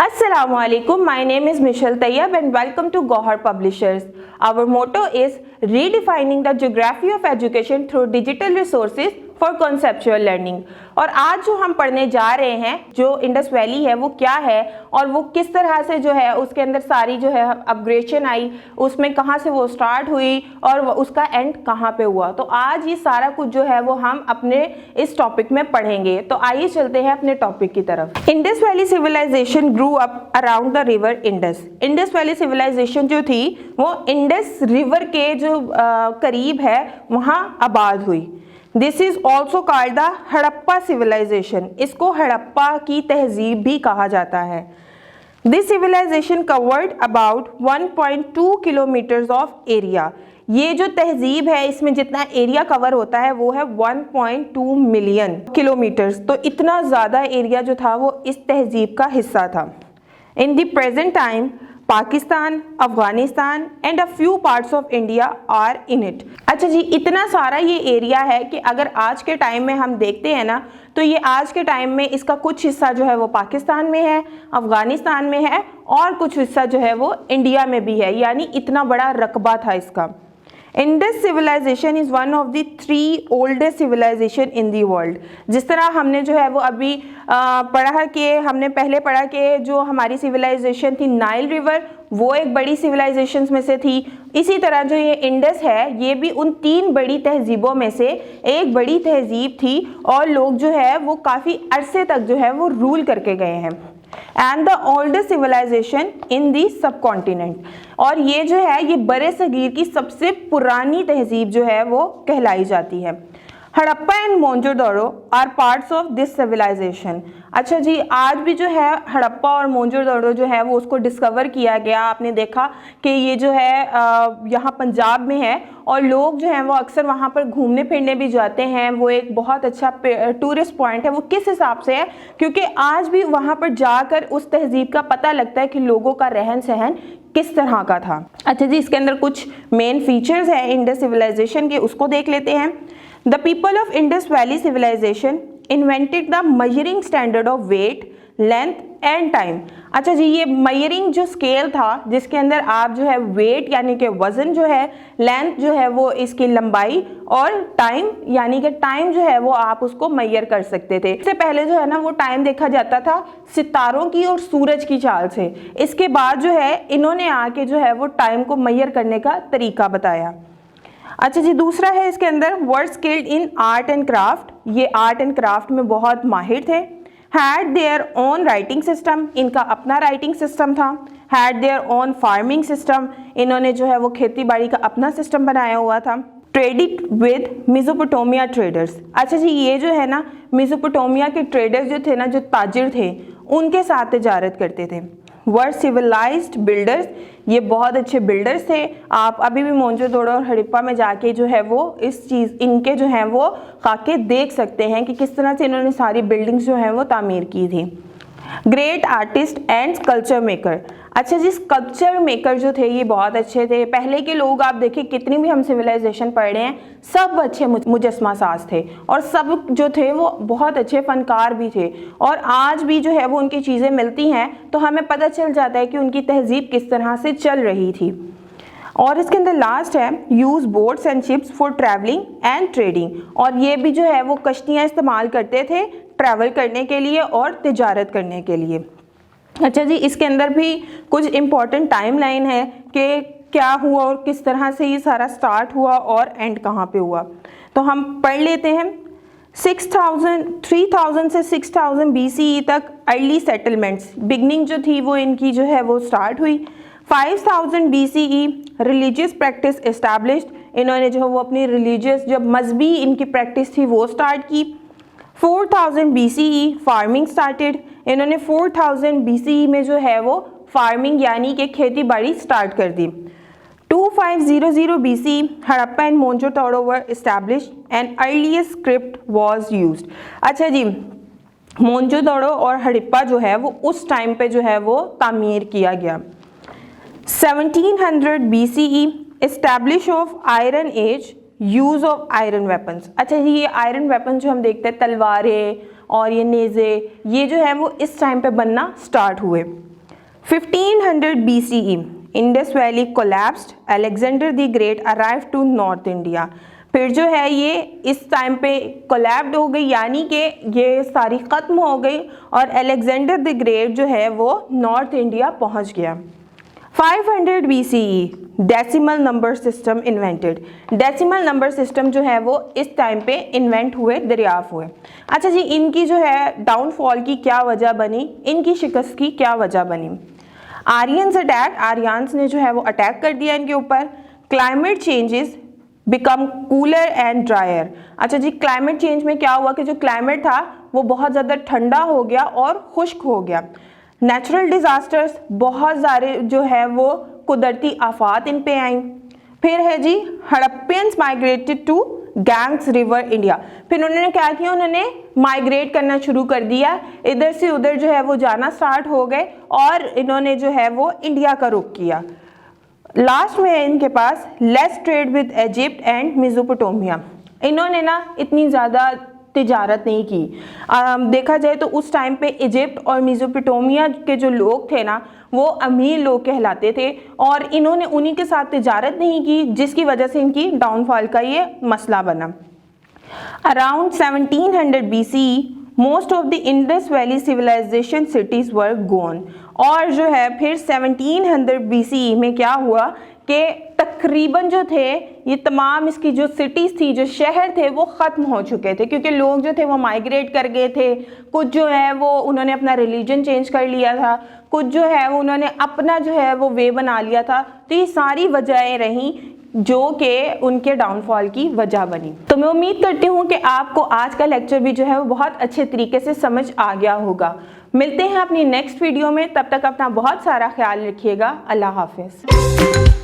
Assalamualaikum, my name is Michelle Tayyab and welcome to Gohar Publishers. Our motto is redefining the geography of education through digital resources for conceptual learning. और आज जो हम पढ़ने जा रहे हैं, जो इंडस वैली है वो क्या है और वो किस तरह से जो है उसके अंदर सारी जो है अपग्रेडेशन आई, उसमें कहाँ से वो स्टार्ट हुई और उसका एंड कहाँ पे हुआ। तो आज ये सारा कुछ जो है वो हम अपने इस टॉपिक में पढ़ेंगे। तो आइए चलते हैं अपने टॉपिक की तरफ। Indus valley civilization grew up around the river Indus. Indus valley civilization जो थी वो इंडस रिवर के जो करीब है वहाँ आबाद हुई। This is also called the Harappa civilization. इसको हड़प्पा की तहजीब भी कहा जाता है। This civilization covered about 1.2 kilometres of area. ये जो तहजीब है इसमें जितना एरिया कवर होता है वो है 1.2 मिलियन किलोमीटर्स। तो इतना ज़्यादा एरिया जो था वो इस तहजीब का हिस्सा था। In the present time Pakistan, Afghanistan and a few parts of India are in it. अच्छा जी, इतना सारा ये एरिया है कि अगर आज के टाइम में हम देखते हैं ना तो ये आज के टाइम में इसका कुछ हिस्सा जो है वो पाकिस्तान में है, अफगानिस्तान में है और कुछ हिस्सा जो है वो इंडिया में भी है। यानी इतना बड़ा रकबा था इसका। Indus civilization is one of the 3 oldest civilization in the world. जिस तरह हमने जो है वो अभी हमने पहले पढ़ा कि जो हमारी सिविलाइजेशन थी नाइल रिवर वो एक बड़ी सिविलाइजेशन में से थी। इसी तरह जो ये इंडस है ये भी उन 3 बड़ी तहजीबों में से एक बड़ी तहजीब थी और लोग जो है वो काफ़ी अरसे तक जो है वो रूल करके गए हैं। And the oldest civilization in दी सब कॉन्टिनेंट। और ये जो है ये बड़े सगीर की सबसे पुरानी तहजीब जो है वो कहलाई जाती है। Harappa and Mohenjodaro are parts of this civilization. अच्छा जी, आज भी जो है हड़प्पा और मोहनजोदड़ो जो है वो उसको डिस्कवर किया गया। आपने देखा कि ये जो है यहाँ पंजाब में है और लोग जो हैं वो अक्सर वहाँ पर घूमने फिरने भी जाते हैं। वो एक बहुत अच्छा टूरिस्ट पॉइंट है। वो किस हिसाब से है? क्योंकि आज भी वहाँ पर जाकर उस तहजीब का पता लगता है कि लोगों का रहन सहन किस तरह का था। अच्छा जी, इसके अंदर कुछ मेन फीचर्स हैं इंडस सिविलाइजेशन के, उसको देख लेते हैं। The people of Indus Valley civilization invented the measuring standard of weight, length and time। अच्छा जी, ये measuring जो स्केल था जिसके अंदर आप जो है वेट यानी कि वजन जो है, लेंथ जो है वो इसकी लंबाई और टाइम यानी कि टाइम जो है वो आप उसको मैयर कर सकते थे। इससे पहले जो है ना वो टाइम देखा जाता था सितारों की और सूरज की चाल से। इसके बाद जो है इन्होंने आके जो है वो टाइम को मैयर करने का तरीका बताया। अच्छा जी, दूसरा है इसके अंदर word skilled in art and craft. ये आर्ट एंड क्राफ्ट में बहुत माहिर थे। Had their own writing system, इनका अपना राइटिंग सिस्टम था। Had their own farming system, इन्होंने जो है वो खेती बाड़ी का अपना सिस्टम बनाया हुआ था। ट्रेडिड विद मेसोपोटामिया ट्रेडर्स। अच्छा जी, ये जो है ना मेसोपोटामिया के ट्रेडर्स जो थे ना, जो ताजिर थे, उनके साथ तिजारत करते थे। वर सिविलाइज्ड बिल्डर्स, ये बहुत अच्छे बिल्डर्स थे। आप अभी भी मोहनजोदड़ो और हड़प्पा में जाके जो है वो इनके जो है वो खाके देख सकते हैं कि किस तरह से इन्होंने सारी बिल्डिंग्स जो है वो तामीर की थी। Great artist and sculpture maker. अच्छा जी, स्कल्पचर मेकर जो थे ये बहुत अच्छे थे। पहले के लोग आप देखिए कितनी भी हम सिविलाइजेशन पढ़ रहे हैं, सब अच्छे मुजस्मा साज थे और सब जो थे वो बहुत अच्छे फनकार भी थे। और आज भी जो है वो उनकी चीज़ें मिलती हैं तो हमें पता चल जाता है कि उनकी तहजीब किस तरह से चल रही थी। और इसके अंदर लास्ट है use boats and ships for travelling and trading. और ये भी जो है वो कश्तियाँ इस्तेमाल करते थे ट्रैवल करने के लिए और तिजारत करने के लिए। अच्छा जी, इसके अंदर भी कुछ इम्पॉर्टेंट टाइम लाइन है कि क्या हुआ और किस तरह से ये सारा स्टार्ट हुआ और एंड कहाँ पे हुआ। तो हम पढ़ लेते हैं। 3000 से 6000 BCE तक अर्ली सेटलमेंट्स, बिगनिंग जो थी वो इनकी जो है वो स्टार्ट हुई। 5000 BCE रिलीजियस प्रैक्टिस एस्टैब्लिश्ड, इन्होंने जो है वो अपनी रिलीजियस जब मजहबी इनकी प्रैक्टिस थी वो स्टार्ट की। 4000 BCE फार्मिंग स्टार्टेड, इन्होंने 4000 BCE में जो है वो फार्मिंग यानी कि खेती बाड़ी स्टार्ट कर दी। 2500 BCE Harappa and Mohenjodaro were established and earliest script was used. अच्छा जी, मोहनजोदड़ो और हड़प्पा जो है वो उस टाइम पे जो है वो तामीर किया गया। 1700 BCE establish of iron age, use of iron weapons. अच्छा जी, ये आयरन वेपन जो हम देखते हैं तलवारें और ये नेज़े, ये जो है वो इस टाइम पे बनना स्टार्ट हुए। 1500 BCE, Indus Valley collapsed. Alexander the Great arrived to North India. फिर जो है ये इस टाइम पे कोलैप्ड हो गई, यानी कि ये सारी ख़त्म हो गई और अलेक्जेंडर द ग्रेट जो है वो नॉर्थ इंडिया पहुंच गया। 500 BCE, decimal number system invented. Decimal number system जो है वो इस टाइम पे इन्वेंट हुए, दरियाफ़ हुए। अच्छा जी, इनकी जो है डाउनफॉल की क्या वजह बनी, इनकी शिकस्त की क्या वजह बनी? आर्यंस अटैक, आर्यंस ने जो है वो अटैक कर दिया इनके ऊपर। Climate changes become cooler and dryer. अच्छा जी, क्लाइमेट चेंज में क्या हुआ कि जो क्लाइमेट था वो बहुत ज़्यादा ठंडा हो गया और खुश्क हो गया। नेचुरल डिज़ास्टर्स, बहुत सारे जो है वो कुदरती आफात इन पे आई। फिर है जी Harappans migrated to Ganges river India. फिर उन्होंने क्या किया, उन्होंने माइग्रेट करना शुरू कर दिया, इधर से उधर जो है वो जाना स्टार्ट हो गए और इन्होंने जो है वो इंडिया का रुख किया। लास्ट में है इनके पास less trade with Egypt and Mesopotamia. इन्होंने ना इतनी ज़्यादा तिजारत नहीं की। देखा जाए तो उस टाइम पे इजिप्ट और मेसोपोटामिया के जो लोग थे ना वो अमीर लोग कहलाते थे और इन्होंने उन्हीं के साथ तिजारत नहीं की, जिसकी वजह से इनकी डाउनफॉल का ये मसला बना। Around 1700 BCE most of the Indus valley civilization cities were gone. और जो है फिर 1700 BCE में क्या हुआ कि तकरीबन जो थे ये तमाम इसकी जो सिटीज़ थी, जो शहर थे वो ख़त्म हो चुके थे, क्योंकि लोग जो थे वो माइग्रेट कर गए थे। कुछ जो है वो उन्होंने अपना रिलीजन चेंज कर लिया था, कुछ जो है वो उन्होंने अपना जो है वो वे बना लिया था। तो ये सारी वजहें रहीं जो कि उनके डाउनफॉल की वजह बनी। तो मैं उम्मीद करती हूँ कि आपको आज का लेक्चर भी जो है वो बहुत अच्छे तरीके से समझ आ गया होगा। मिलते हैं अपनी नेक्स्ट वीडियो में, तब तक अपना बहुत सारा ख्याल रखिएगा। अल्लाह हाफिज़।